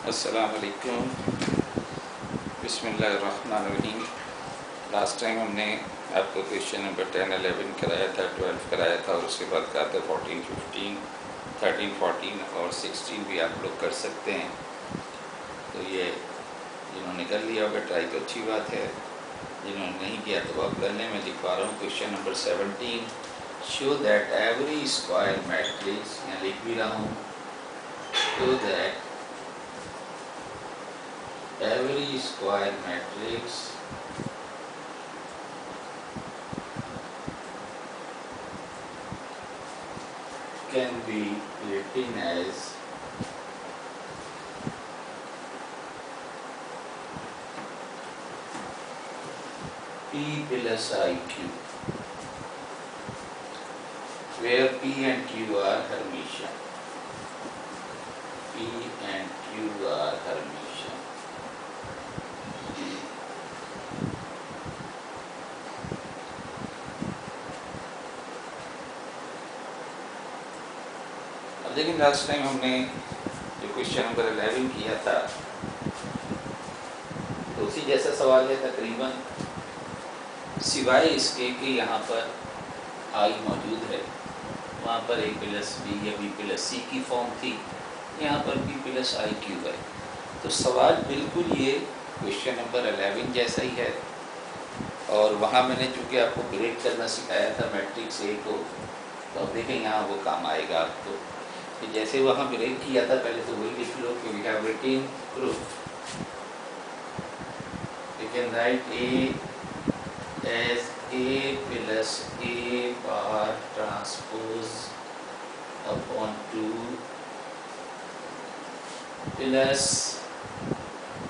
अस्सलाम वालेकुम, बिस्मिल्लाहिर्रहमानिर्रहीम। लास्ट टाइम हमने आपको क्वेश्चन नंबर 10, 11 कराया था, 12 कराया था और उसके बाद कहा था 14, 15, 13, 14 और 16 भी आप लोग कर सकते हैं। तो ये जिन्होंने कर लिया होगा ट्राई तो अच्छी बात है, जिन्होंने नहीं किया तो आप करने में लिखवा रहा हूँ। Question number 17, show that every square matrix, यहाँ लिख भी रहा हूँ, show that every square matrix can be written as P plus IQ, where P and Q are Hermitian. P and Q are Hermitian. लेकिन लास्ट टाइम हमने जो question number 11 किया था तो उसी जैसा सवाल है तकरीबन, सिवाय इसके कि यहाँ पर आई मौजूद है, वहाँ पर a प्लस बी या b प्लस सी की फॉर्म थी, यहाँ पर b प्लस आई क्यू है। तो सवाल बिल्कुल ये क्वेश्चन नंबर 11 जैसा ही है। और वहाँ मैंने चूँकि आपको ब्रेक करना सिखाया था मैट्रिक्स ए को, तो अब देखें यहाँ वो काम आएगा आपको। कि जैसे वहाँ ब्रेक किया था पहले तो वही लिख लो कि we have written proof. We can write A as A plus A bar transpose upon 2 plus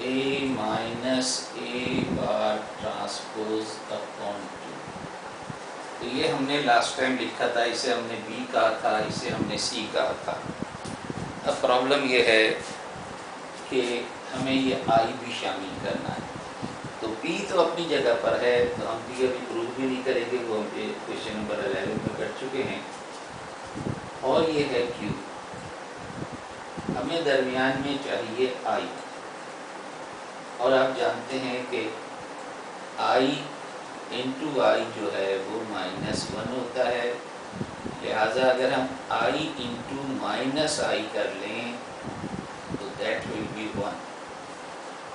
A minus A bar transpose upon 2। तो ये हमने लास्ट टाइम लिखा था, इसे हमने बी कहा था, इसे हमने सी कहा था। अब प्रॉब्लम ये है कि हमें ये आई भी शामिल करना है। तो पी तो अपनी जगह पर है, तो हम पी अभी प्रूव भी नहीं करेंगे, वो हम क्वेश्चन नंबर 11 में कर चुके हैं। और ये है क्यू, हमें दरमियान में चाहिए आई। और आप जानते हैं कि आई इंटू आई जो है वो -1 होता है। लिहाजा अगर हम आई इंटू माइनस आई कर लें तो दैट विल बी 1।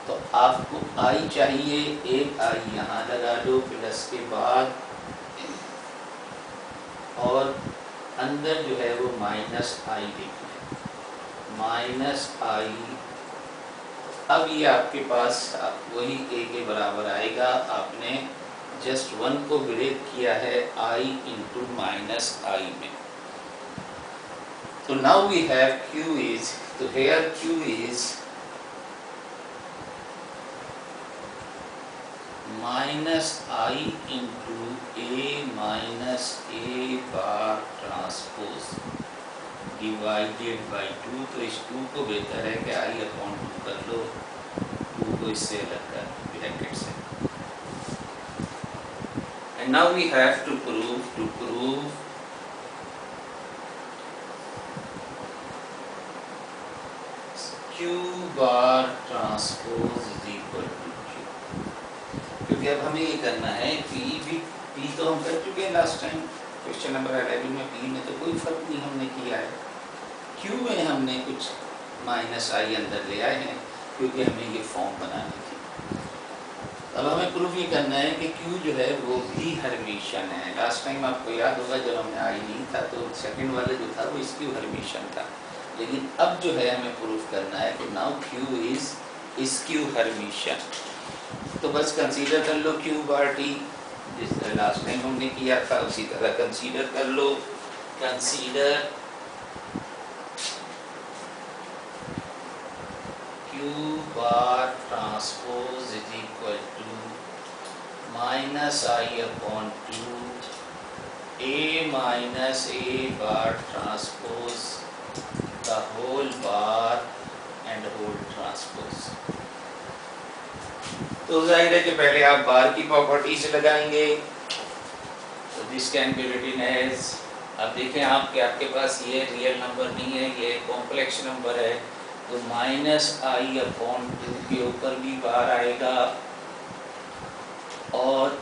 तो आपको आई चाहिए, एक आई यहाँ लगा दो प्लस के बाद, और अंदर जो है वो माइनस आई लिख लें, माइनस आई। अब ये आपके पास वही ए के बराबर आएगा। आपने जस्ट 1 को ब्रेक किया है आई इंटू माइनस आई में। तो now we have Q is, तो here Q is minus I into A minus A bar transpose divided by 2। तो इस 2 को बेहतर है कि आई अपॉन 2 कर लो, 2 को इससे अलग कर ब्रैकेट से। And now we have to prove Q bar transpose is equal to Q। क्योंकि अब हमें ये करना है P तो हम कर चुके हैं लास्ट टाइम क्वेश्चन नंबर 11 में। P में तो कोई फर्क नहीं हमने किया है, Q में हमने कुछ माइनस आई अंदर ले आए हैं क्योंकि हमें ये फॉर्म बनानी थी। अब हमें प्रूफ ये करना है कि Q जो है वो भी हर्मिशियन है। लास्ट टाइम आपको याद होगा जब हमने आई नहीं था तो सेकंड वाला जो था वो इसकी हर्मिशियन था। लेकिन अब जो है हमें प्रूफ करना है कि now Q is Q Hermitian. तो बस कंसीडर कर लो Q बार T, जिस तरह लास्ट टाइम हमने किया था उसी तरह कंसीडर कर लो। Consider Q bar transpose is equal to minus I upon 2 A minus A bar transpose the whole bar and whole transpose। तो जाहिर है कि पहले आप बार की प्रॉपर्टी से लगाएंगे। तो this can be written as, अब देखें आप कि आपके पास ये रियल नंबर नहीं है, ये कॉम्प्लेक्स नंबर है। तो माइनस आई अपॉन 2 के ऊपर भी बार आएगा और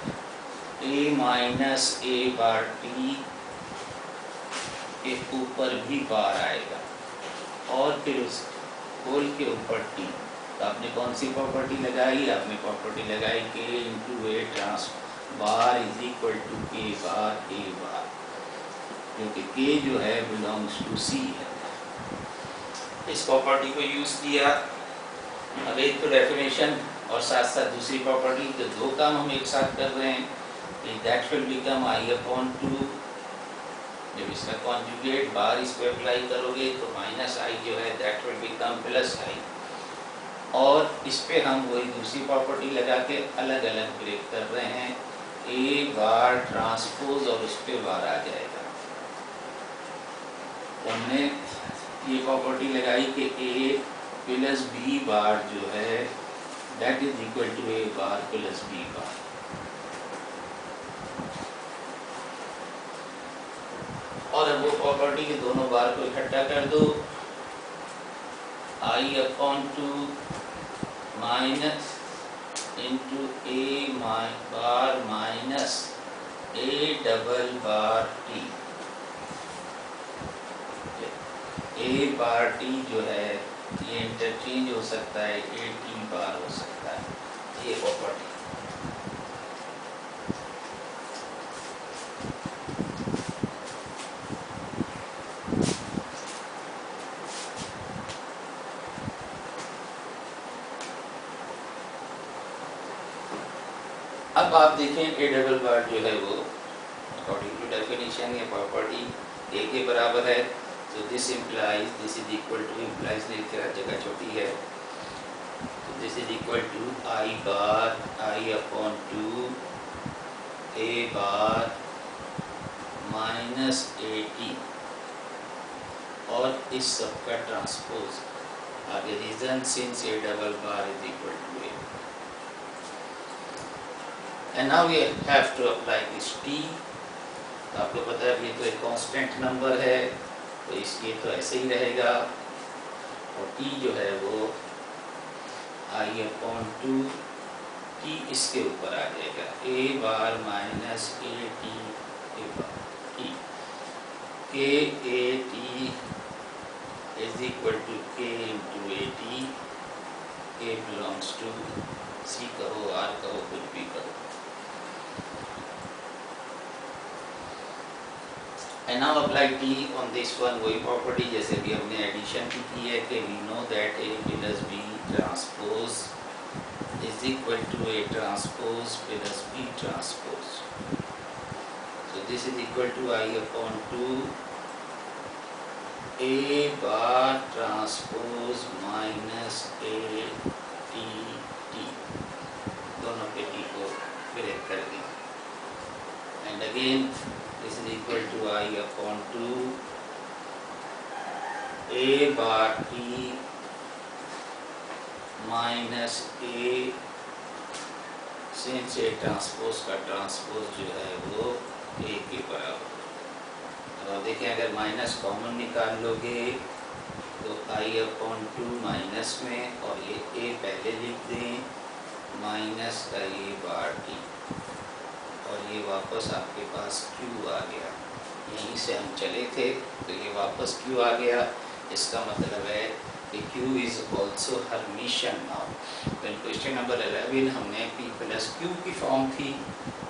ए माइनस ए बार टी के ऊपर भी बार आएगा और फिर उस होल के ऊपर टी। तो आपने कौन सी प्रॉपर्टी लगाई? आपने प्रॉपर्टी लगाई K into A trans bar is equal to K bar ए बार, क्योंकि के जो है बिलोंग्स टू सी है। इस प्रॉपर्टी को यूज़ किया। अब एक तो डेफिनेशन और साथ साथ दूसरी प्रॉपर्टी, तो दो काम हम एक साथ कर रहे हैं। That will become I upon 2। जब इसका कॉन्जुगेट बार इस पर अप्लाई करोगे तो माइनस आई जो है दैट विल बिकम प्लस आई, और इस पे हम वही दूसरी प्रॉपर्टी लगा के अलग अलग ब्रेक कर रहे हैं। ए बार ट्रांसपोज और उस पर बार आ जाएगा। तो हमने ये प्रॉपर्टी लगाई कि ए प्लस बी बार जो है that is equal to A bar plus B bar. और अब वो प्रॉपर्टी के दोनों बार को इकट्ठा कर दो। I upon 2 minus into A bar minus A double bar T. A bar T जो है ये इंटरचेंज हो सकता है, ए टी बार हो सकता है, ये प्रॉपर्टी। अब आप देखें ए डबल बार जो है वो अकॉर्डिंग टू डेफिनेशन ये प्रॉपर्टी ए के बराबर है। तो this implies this is equal to, implies ने जगह छोटी है, तो this is equal to I bar I upon 2 A bar minus A T, और इस सब का ट्रांसपोज आगे reason since A double bar is equal to A. And now we have to apply this t। तो आपको पता है ये तो एक कांस्टेंट नंबर है, तो इसके तो ऐसे ही रहेगा, और t जो है वो आई अपॉन 2 t इसके ऊपर आ जाएगा, a bar minus A T A bar T, K A T is equal to K into A T. A belongs to C कहो, आर कहो, कुछ भी कहो। And now apply t on this one, वही प्रॉपर्टी जैसे भी हमने addition की है कि we know that a plus b transpose is equal to a transpose plus b transpose। So this is equal to I upon 2 a bar transpose minus a t t, दोनों के t को break कर दी। And again this is equal to I upon 2 a bar t minus a, since a transpose का transpose जो है वो a के बराबर। अब देखिए अगर माइनस कॉमन निकाल लोगे तो I अपॉन 2 माइनस में, और ये a पहले लिख दें, माइनस का a बार t, और ये वापस आपके पास q आ गया। यहीं से हम चले थे तो ये वापस q आ गया। इसका मतलब है कि q is also Hermitian now. तो क्वेश्चन नंबर 11 हमने p प्लस q की फॉर्म थी,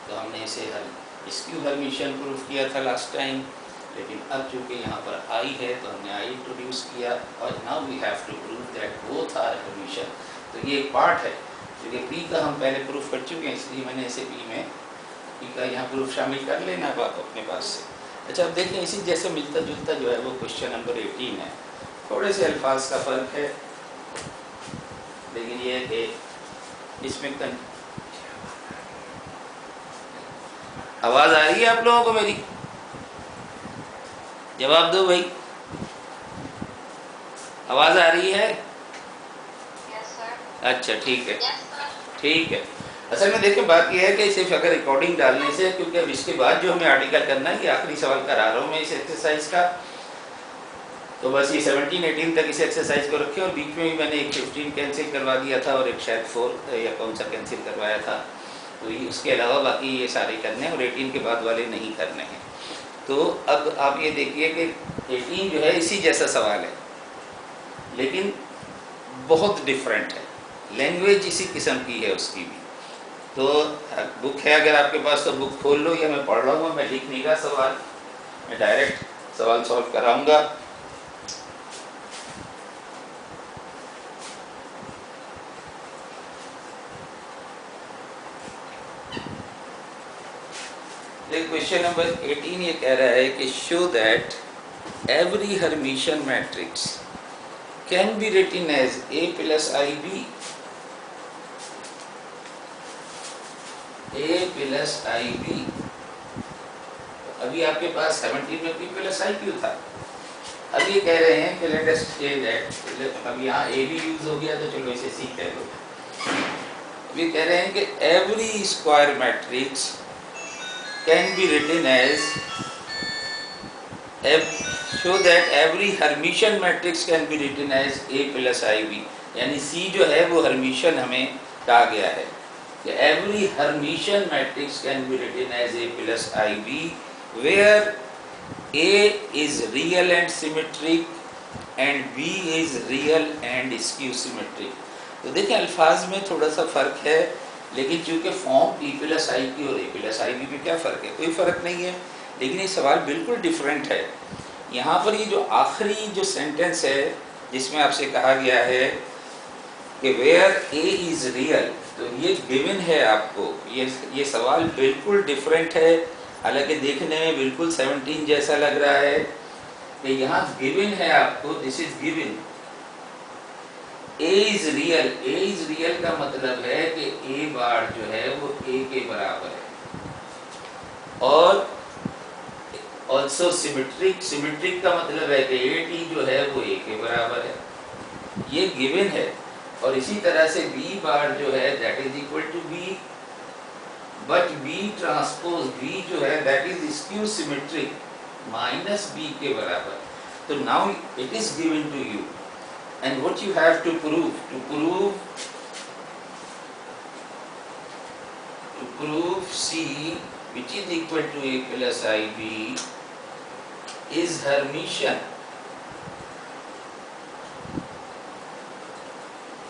तो हमने इसे इस q हर्मिशियन प्रूफ किया था लास्ट टाइम, लेकिन अब चूँकि यहाँ पर i है तो हमने i इंट्रोड्यूस किया, और now we have to prove that both are Hermitian. तो ये एक पार्ट है, क्योंकि p का हम पहले प्रूफ कर चुके हैं, इसलिए मैंने इसे p में p का यहाँ प्रूफ शामिल कर लेना अब आप अपने पास से। अच्छा, अब देखें इसी जैसे मिलता जुलता जो है वो क्वेश्चन नंबर 18 है। थोड़े से अल्फाज का फ़र्क है, लेकिन ये है इसमें आवाज़ आ रही है आप लोगों को मेरी? जवाब दो भाई, आवाज़ आ रही है? Yes, sir. अच्छा ठीक है, Yes, sir. ठीक है। असल में देखें बात यह है कि सिर्फ अगर रिकॉर्डिंग डालने से, क्योंकि अब इसके बाद जो हमें आर्टिकल करना है, ये आखिरी सवाल करा रहा हूँ मैं इस एक्सरसाइज का, तो तो बस ये 17 18 तक इस एक्सरसाइज को रखें, और बीच में भी मैंने एक 15 कैंसिल करवा दिया था और एक शायद 4 या कौन सा कैंसिल करवाया था। तो ये उसके अलावा बाकी ये सारे करने हैं, और 18 के बाद वाले नहीं करने हैं। तो अब आप ये देखिए कि 18 जो है इसी जैसा सवाल है, लेकिन बहुत डिफरेंट है, लैंग्वेज इसी किस्म की है उसकी भी। तो बुक है अगर आपके पास तो बुक खोल लो, या मैं पढ़ रहा हूँ, मैं लिख नहीं रहा सवाल, मैं डायरेक्ट सवाल सॉल्व कराऊंगा। क्वेश्चन नंबर 18 ये कह रहा है कि show that every Hermitian matrix can be written as A plus IB, A plus IB। अभी आपके पास 17 में P plus IQ था। अब ये कह रहे हैं कि लेट अस से दैट, अब यहाँ A भी यूज हो गया तो चलो इसे C कह लो। अब ये कह रहे हैं कि every square matrix can be written as show that every Hermitian matrix can be written as A plus IB, यानी C जो है वो हर्मिशियन हमें कहा गया है कि every Hermitian matrix can be written as A plus IB where A is real and symmetric and B is real and skew symmetric। तो देखिए अल्फाज में थोड़ा सा फ़र्क है, लेकिन चूँकि फॉर्म P plus IQ और A plus IB में क्या फ़र्क है, कोई फ़र्क नहीं है, लेकिन ये सवाल बिल्कुल डिफरेंट है। यहाँ पर ये जो आखिरी जो सेंटेंस है जिसमें आपसे कहा गया है कि वेयर A इज़ रियल, तो ये गिवन है आपको, ये सवाल बिल्कुल डिफरेंट है। हालांकि देखने में बिल्कुल 17 जैसा लग रहा है कि यहाँ गिवन है आपको, this is given A is real. A is real का मतलब है कि A बार जो है वो A के बराबर है, और ऑल्सो सिमेट्रिक। सिमेट्रिक का मतलब है कि AT जो है वो A के बराबर है, ये गिवन है। और इसी तरह से B बार जो है that is equal to B, but B transpose B जो है that is skew symmetric minus B के बराबर। तो now it is given to you, and what you have to prove C which is equal to A plus IB is Hermitian।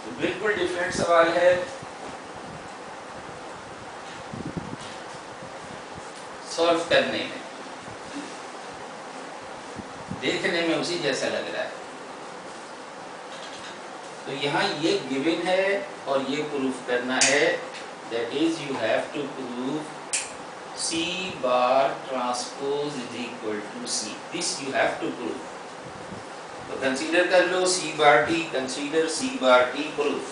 तो बिल्कुल different सवाल है, solve करने में देखने में उसी जैसा लग रहा है। तो यहाँ ये गिवन है और ये प्रूफ करना है, that is you have to prove C bar transpose is equal to C, this you have to prove. तो कंसीडर कर लो C bar T, consider C bar T proof,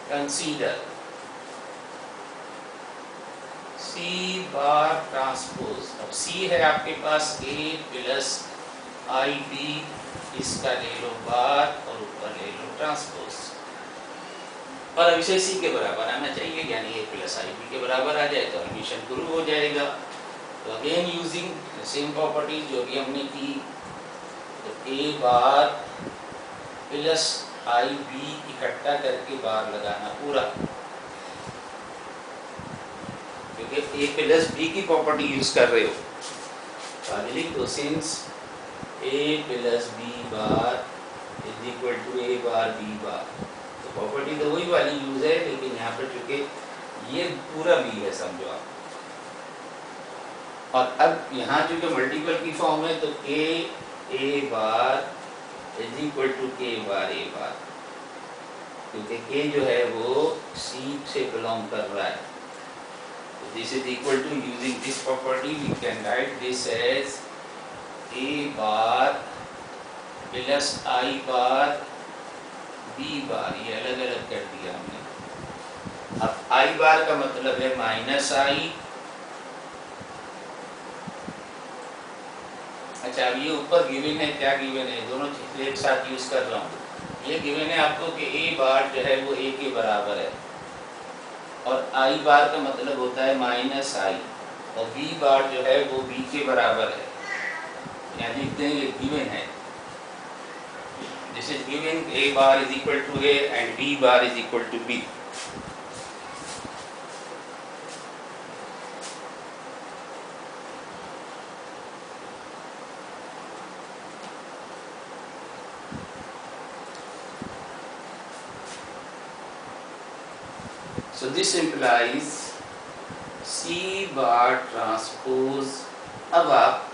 consider C bar transpose. अब C है आपके पास A plus IB, इसका ले लो बार और ऊपर ले लो ट्रांसपोज, और अब इसे C के बराबर आना चाहिए, यानी A प्लस IB के बराबर आ जाए तो हर्मिशियन प्रूव हो जाएगा। तो अगेन यूजिंग सेम प्रॉपर्टीज जो भी हमने की, तो A बार प्लस IB इकट्ठा करके बार लगाना पूरा, क्योंकि A प्लस B की प्रॉपर्टी यूज कर रहे हो। तो लिख दो since A plus B bar is equal to A bar B bar. तो प्रॉपर्टी तो वही वाली यूज है, लेकिन यहाँ पर चूंकि ये पूरा B है समझो आप, और अब यहाँ चूंकि मल्टीपल की फॉर्म है तो K A bar is equal to K bar A bar, क्योंकि K जो है वो C से बिलोंग कर रहा है। तो this is equal to, using this property we can write this as A bar plus I bar B bar, ये अलग अलग कर दिया हमने। अब I बार का मतलब है माइनस I। अच्छा, अब ये ऊपर गिवन है, क्या गिवन है, दोनों चीजें एक साथ यूज कर रहा हूँ। ये गिवन है आपको कि A बार जो है वो A के बराबर है, और I बार का मतलब होता है माइनस I, और B बार जो है वो B के बराबर है। लिखते हैं ये गिवन है, this is given a bar is equal to a and b bar is equal to b. So this implies C bar transpose. अब आप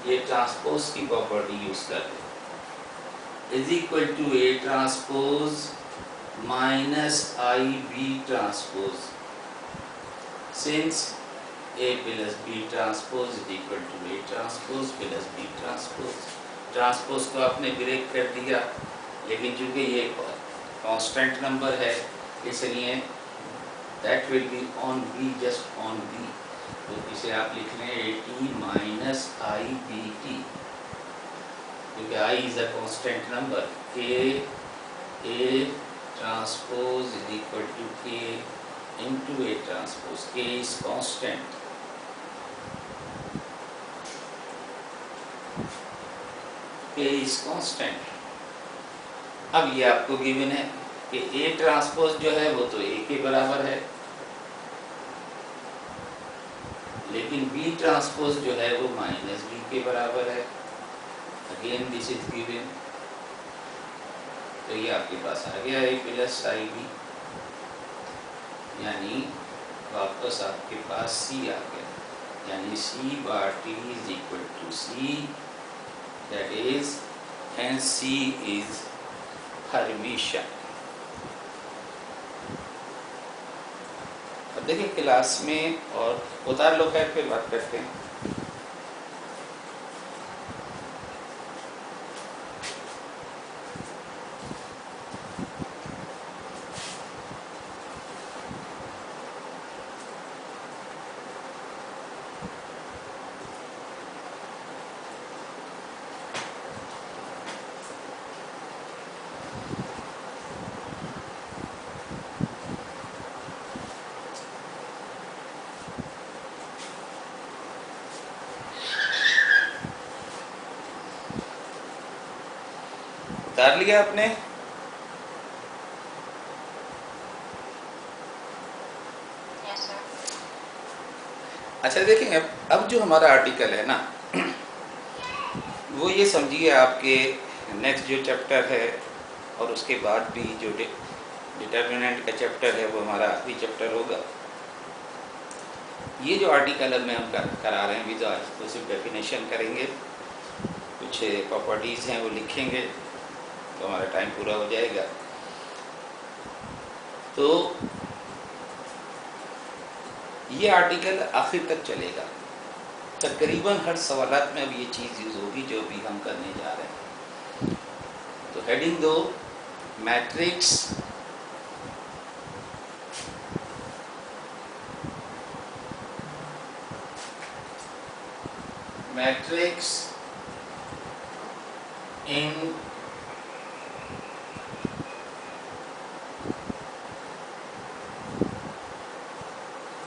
ये ट्रांसपोज की प्रॉपर्टी यूज कर लें, is equal to A transpose minus I B transpose, since A plus B transpose is equal to A transpose plus B transpose. Transpose को आपने break कर दिया, लेकिन चूंकि ये कांस्टेंट नंबर है इसलिए that will be on B, just on B. तो इसे आप लिख लें AT minus I B T, क्योंकि I is a constant number. K A transpose is equal to K into A transpose. K is constant. K is constant. अब ये आपको given है कि A ट्रांसपोज जो है वो तो A के बराबर है, लेकिन B ट्रांसपोज जो है वो माइनस B के बराबर है. अगेन दिस इज गिवन, तो ये आपके पास आ गया A प्लस आई बी, यानी वापस आपके पास C आ गया, यानी C bar T is equal to C, that is and C is Hermitian. अब देखिए क्लास में और उतार लो, खैर फिर बात करते हैं. उतार लिया आपने? Yes, sir. अच्छा देखें, अब जो हमारा आर्टिकल है ना, वो ये समझिए आपके नेक्स्ट जो चैप्टर है और उसके बाद भी जो डिटर्मिनेंट का चैप्टर है वो हमारा आखिरी चैप्टर होगा. ये जो आर्टिकल अब में हम करा रहे हैं विद एक्सक्लूसिव डेफिनेशन करेंगे, कुछ प्रॉपर्टीज़ हैं वो लिखेंगे, तो हमारा टाइम पूरा हो जाएगा. तो ये आर्टिकल आखिर तक चलेगा, तकरीबन हर सवालात में अब ये चीज़ यूज़ होगी जो भी हम करने जा रहे हैं. तो हेडिंग 2, मैट्रिक्स इन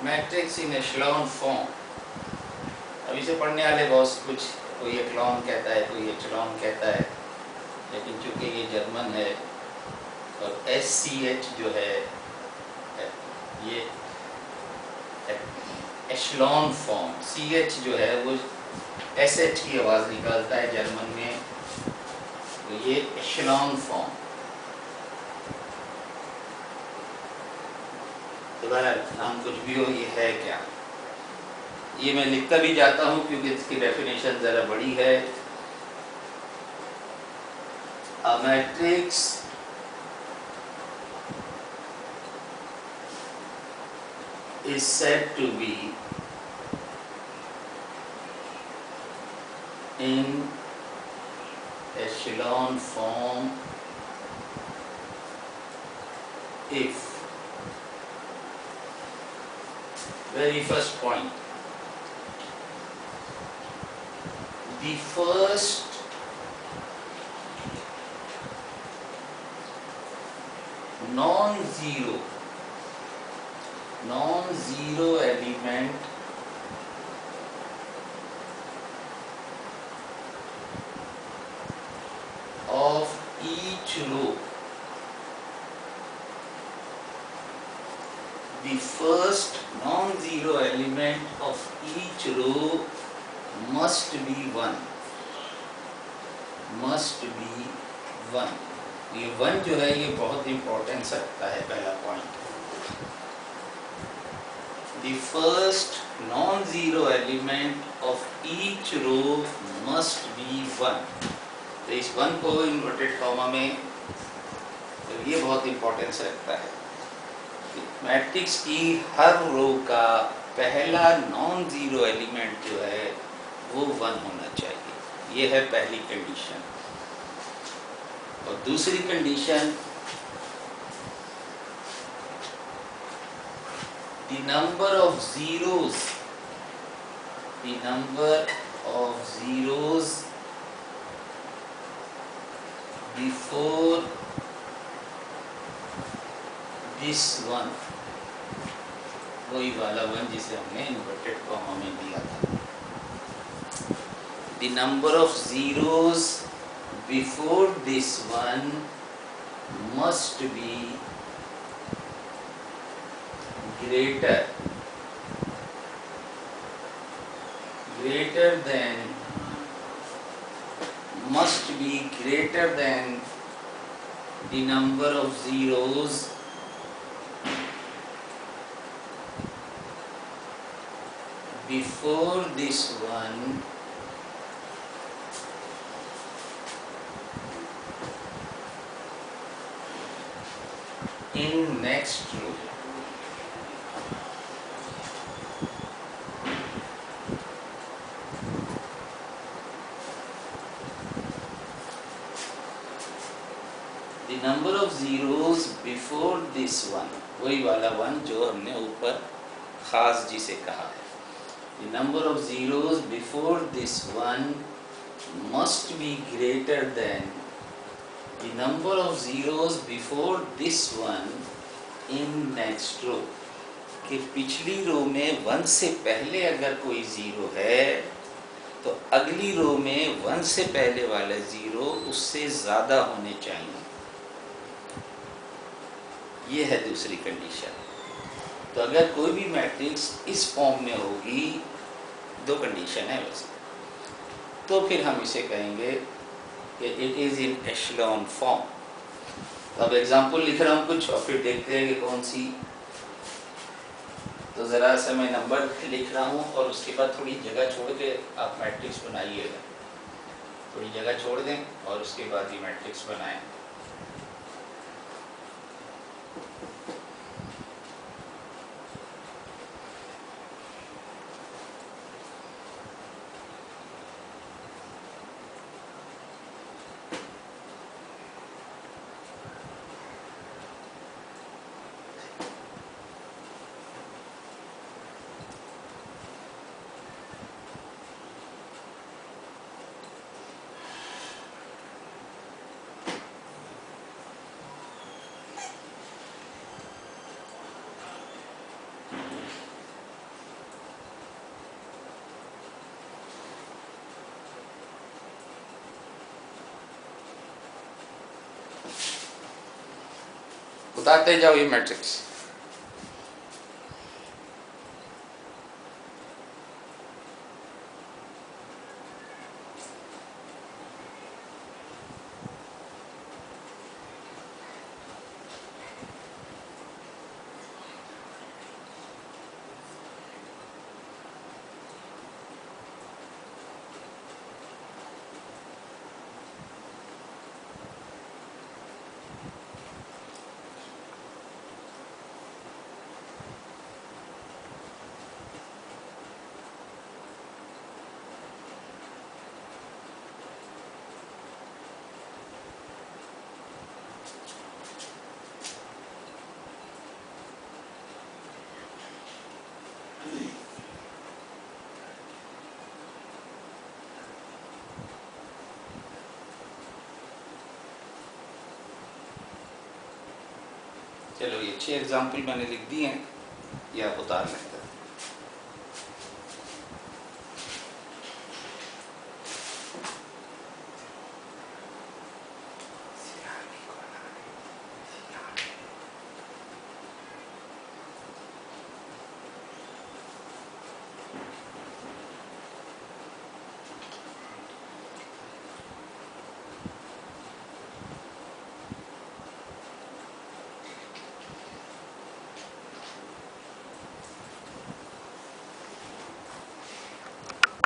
मैट्रिक्स इन एशेलॉन फॉर्म. अब इसे पढ़ने वाले बहुत कुछ, कोई एशेलॉन कहता है, कोई एशेलॉन कहता है, लेकिन चूंकि ये जर्मन है और SCH जो है ये एशेलॉन फॉर्म, CH जो है वो SH की आवाज़ निकालता है जर्मन में, तो ये एशेलॉन फॉर्म. नाम कुछ भी हो, ये है क्या, ये मैं लिखता भी जाता हूँ क्योंकि इसकी डेफिनेशन ज़रा बड़ी है. A matrix is said to be in echelon form if, very first point, the first non-zero element row, the first non-zero element of each row must be 1, must be 1. ये 1 जो है ये बहुत इंपॉर्टेंस रखता है, पहला point. The first non-zero element of each row must be 1. तो इस 1 को इन्वर्टेड कॉमा में, तो ये बहुत इंपॉर्टेंस रखता है। मैट्रिक्स की हर रो का पहला नॉन-जीरो एलिमेंट जो है वो 1 होना चाहिए। ये है पहली कंडीशन। और दूसरी condition, the number of zeros before this one, वही वाला 1 जिसे हमने इन्वर्टेड कॉमा में दिया था। The number of zeros before this one must be greater than the number of zeros before this one in next row. The number of zeros before this one, वही वाला 1 जो हमने ऊपर खास जिसे कहा है। The number of zeros before this one must be greater than the number of zeros before this one in next row. कि पिछली रो में 1 से पहले अगर कोई ज़ीरो है तो अगली रो में 1 से पहले वाला ज़ीरो उससे ज़्यादा होने चाहिए। ये है दूसरी कंडीशन। तो अगर कोई भी मैट्रिक्स इस फॉर्म में होगी, 2 कंडीशन है वैसे, तो फिर हम इसे कहेंगे कि इट इज़ इन एशेलॉन फॉर्म। तो अब एग्जांपल लिख रहा हूँ कुछ और फिर देखते हैं कि कौन सी। तो ज़रा सा मैं नंबर लिख रहा हूँ और उसके बाद थोड़ी जगह छोड़ के आप मैट्रिक्स बनाइएगा। थोड़ी जगह छोड़ दें और उसके बाद ही मैट्रिक्स बनाएं। उतारते जाओ ये मैट्रिक्स। चलो ये 6 एग्जाम्पल मैंने लिख दिए हैं, ये आप उतार लें।